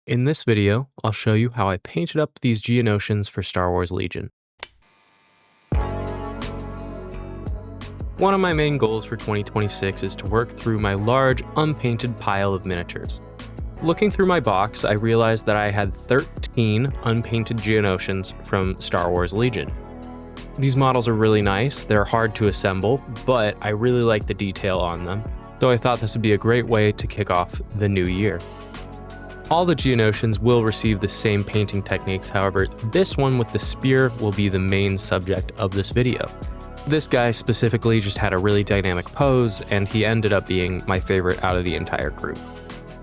In this video, I'll show you how I painted up these Geonosians for Star Wars Legion. One of my main goals for 2026 is to work through my large, unpainted pile of miniatures. Looking through my box, I realized that I had 13 unpainted Geonosians from Star Wars Legion. These models are really nice, they're hard to assemble, but I really like the detail on them, so I thought this would be a great way to kick off the new year. All the Geonosians will receive the same painting techniques, however, this one with the spear will be the main subject of this video. This guy specifically just had a really dynamic pose, and he ended up being my favorite out of the entire group.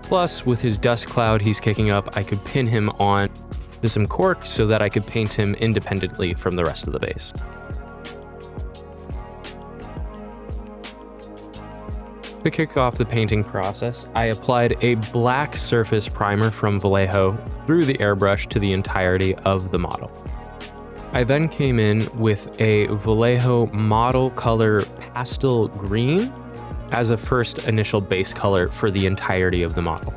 Plus, with his dust cloud he's kicking up, I could pin him on to some cork so that I could paint him independently from the rest of the base. To kick off the painting process, I applied a black surface primer from Vallejo through the airbrush to the entirety of the model. I then came in with a Vallejo model color pastel green as a first initial base color for the entirety of the model.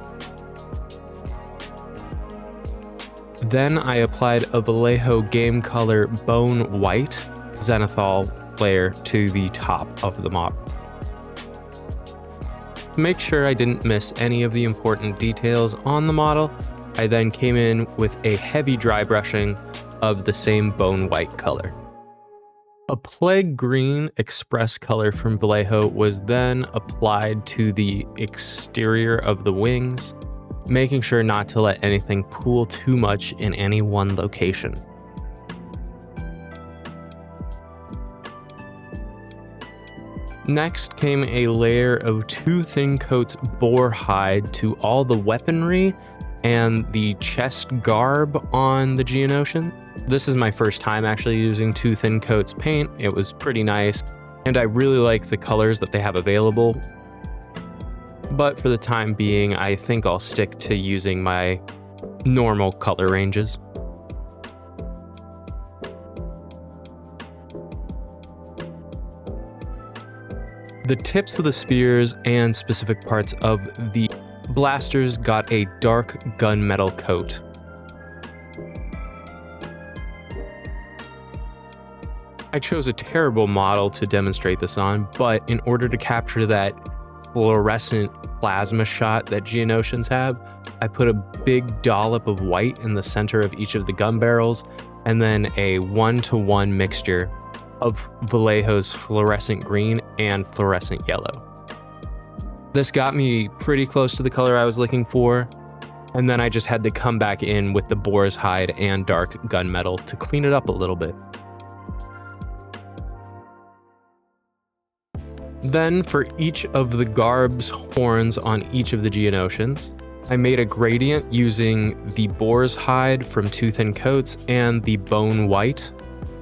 Then I applied a Vallejo game color bone white zenithal layer to the top of the model. To make sure I didn't miss any of the important details on the model, I then came in with a heavy dry brushing of the same bone white color. A plague green express color from Vallejo was then applied to the exterior of the wings, making sure not to let anything pool too much in any one location. Next came a layer of 2 thin coats boar hide to all the weaponry and the chest garb on the Geonosian. This is my first time actually using 2 thin coats paint. It was pretty nice, and I really like the colors that they have available. But for the time being, I think I'll stick to using my normal color ranges. The tips of the spears and specific parts of the blasters got a dark gunmetal coat. I chose a terrible model to demonstrate this on, but in order to capture that fluorescent plasma shot that Geonosians have, I put a big dollop of white in the center of each of the gun barrels, and then a 1-to-1 mixture of Vallejo's fluorescent green and fluorescent yellow. This got me pretty close to the color I was looking for, and then I just had to come back in with the boar's hide and dark gunmetal to clean it up a little bit. Then for each of the garb's horns on each of the Geonosians, I made a gradient using the boar's hide from 2 thin coats and the bone white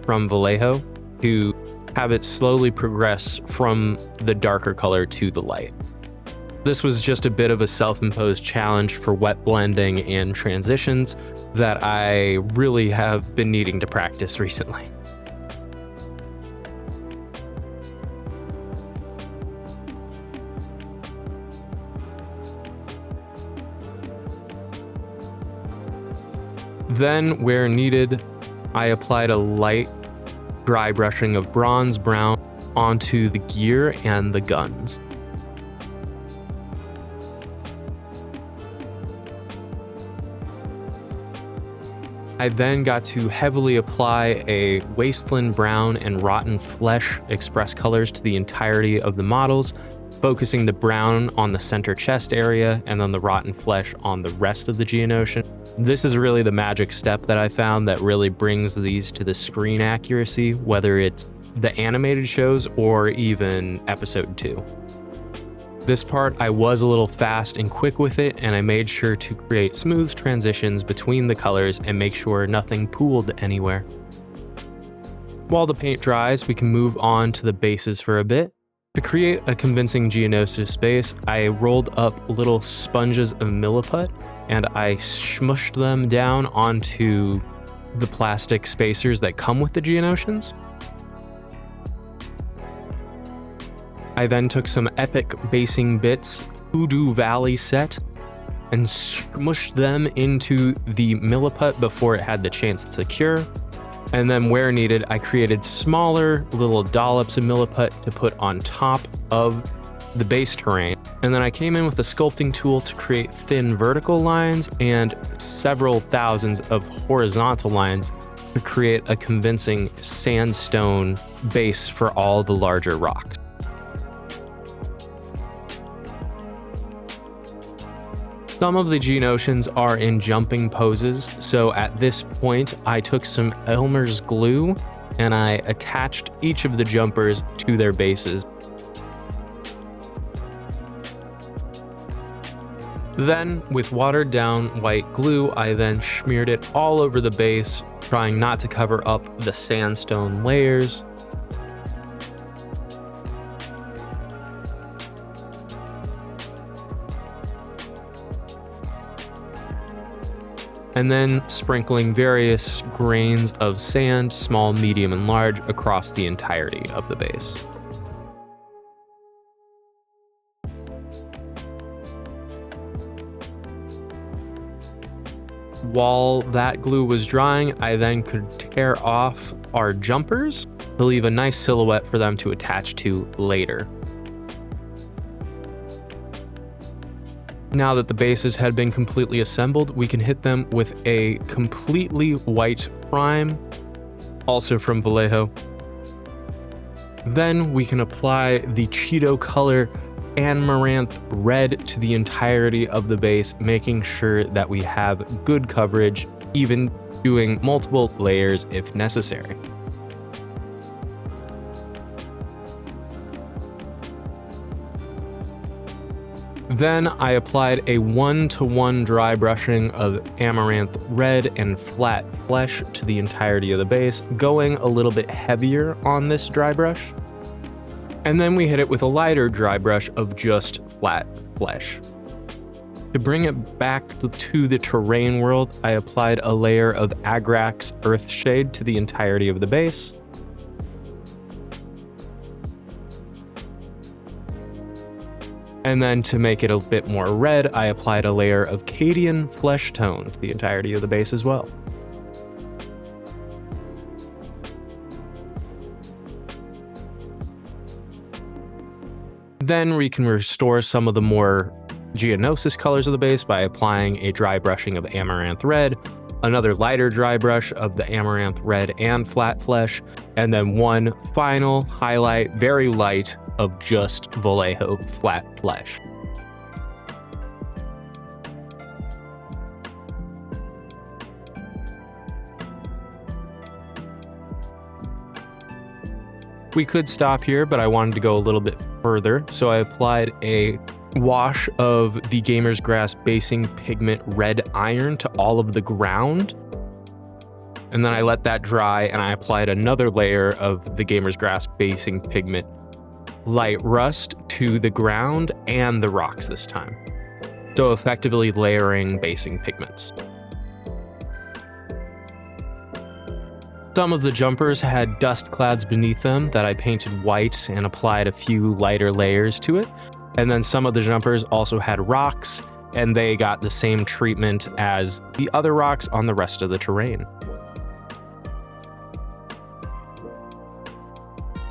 from Vallejo to have it slowly progress from the darker color to the light. This was just a bit of a self-imposed challenge for wet blending and transitions that I really have been needing to practice recently. Then, where needed, I applied a light dry brushing of bronze brown onto the gear and the guns. I then got to heavily apply a wasteland brown and rotten flesh express colors to the entirety of the models, focusing the brown on the center chest area and then the rotten flesh on the rest of the Geonosian. This is really the magic step that I found that really brings these to the screen accuracy, whether it's the animated shows or even episode 2. This part, I was a little fast and quick with it, and I made sure to create smooth transitions between the colors and make sure nothing pooled anywhere. While the paint dries, we can move on to the bases for a bit. To create a convincing Geonosis base, I rolled up little sponges of milliput and I smushed them down onto the plastic spacers that come with the Geonosians. I then took some epic basing bits, Hoodoo Valley set, and smushed them into the milliput before it had the chance to cure. And then where needed, I created smaller little dollops of milliput to put on top of the base terrain. And then I came in with a sculpting tool to create thin vertical lines and several thousands of horizontal lines to create a convincing sandstone base for all the larger rocks. Some of the Geonosians are in jumping poses, so at this point I took some Elmer's glue and I attached each of the jumpers to their bases. Then, with watered down white glue, I then smeared it all over the base, trying not to cover up the sandstone layers. And then sprinkling various grains of sand, small, medium, and large, across the entirety of the base. While that glue was drying, I then could tear off our jumpers to leave a nice silhouette for them to attach to later. Now that the bases had been completely assembled, we can hit them with a completely white prime, also from Vallejo. Then we can apply the Cheeto color Amaranth Red to the entirety of the base, making sure that we have good coverage, even doing multiple layers if necessary. Then I applied a 1-to-1 dry brushing of Amaranth Red and Flat Flesh to the entirety of the base, going a little bit heavier on this dry brush. And then we hit it with a lighter dry brush of just Flat Flesh. To bring it back to the terrain world, I applied a layer of Agrax Earthshade to the entirety of the base. And then to make it a bit more red, I applied a layer of Cadian Flesh Tone to the entirety of the base as well. Then we can restore some of the more Geonosis colors of the base by applying a dry brushing of Amaranth Red, another lighter dry brush of the Amaranth Red and Flat Flesh, and then one final highlight, very light, of just Vallejo Flat Flesh. We could stop here, but I wanted to go a little bit further, so I applied a wash of the Gamer's Grass Basing Pigment Red Iron to all of the ground. And then I let that dry, and I applied another layer of the Gamer's Grass Basing Pigment Light Rust to the ground and the rocks this time, so effectively layering basing pigments. Some of the jumpers had dust clouds beneath them that I painted white and applied a few lighter layers to it, and then some of the jumpers also had rocks, and they got the same treatment as the other rocks on the rest of the terrain.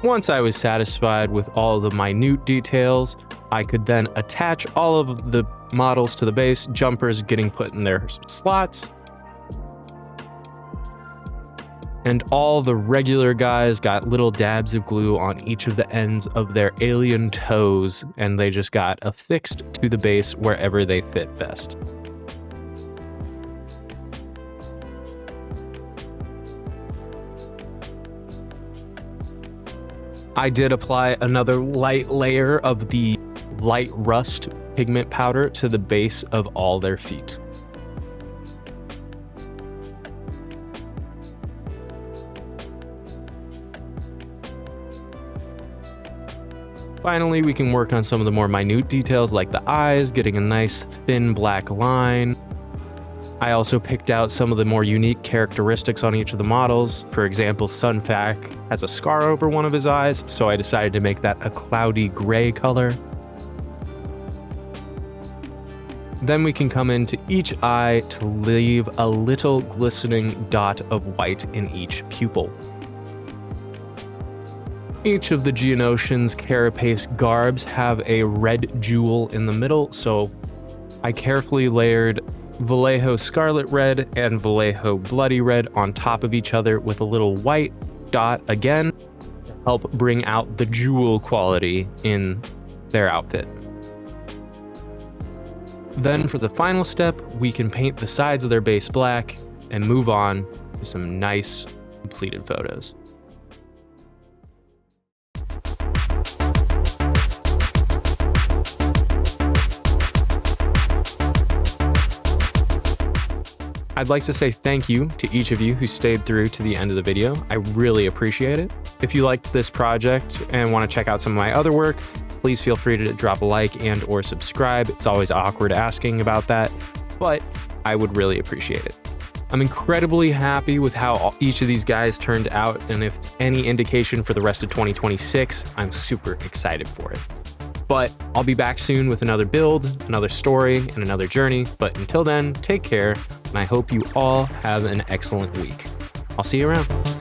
Once I was satisfied with all the minute details, I could then attach all of the models to the base, jumpers getting put in their slots, and all the regular guys got little dabs of glue on each of the ends of their alien toes, and they just got affixed to the base wherever they fit best. I did apply another light layer of the light rust pigment powder to the base of all their feet. Finally, we can work on some of the more minute details like the eyes, getting a nice thin black line. I also picked out some of the more unique characteristics on each of the models. For example, Sunfac has a scar over one of his eyes, so I decided to make that a cloudy gray color. Then we can come into each eye to leave a little glistening dot of white in each pupil. Each of the Geonosians' carapace garbs have a red jewel in the middle, so I carefully layered Vallejo Scarlet Red and Vallejo Bloody Red on top of each other with a little white dot again to help bring out the jewel quality in their outfit. Then for the final step, we can paint the sides of their base black and move on to some nice completed photos. I'd like to say thank you to each of you who stayed through to the end of the video. I really appreciate it. If you liked this project and want to check out some of my other work, please feel free to drop a like and or subscribe. It's always awkward asking about that, but I would really appreciate it. I'm incredibly happy with how each of these guys turned out, and if it's any indication for the rest of 2026, I'm super excited for it. But I'll be back soon with another build, another story, and another journey. But until then, take care, and I hope you all have an excellent week. I'll see you around.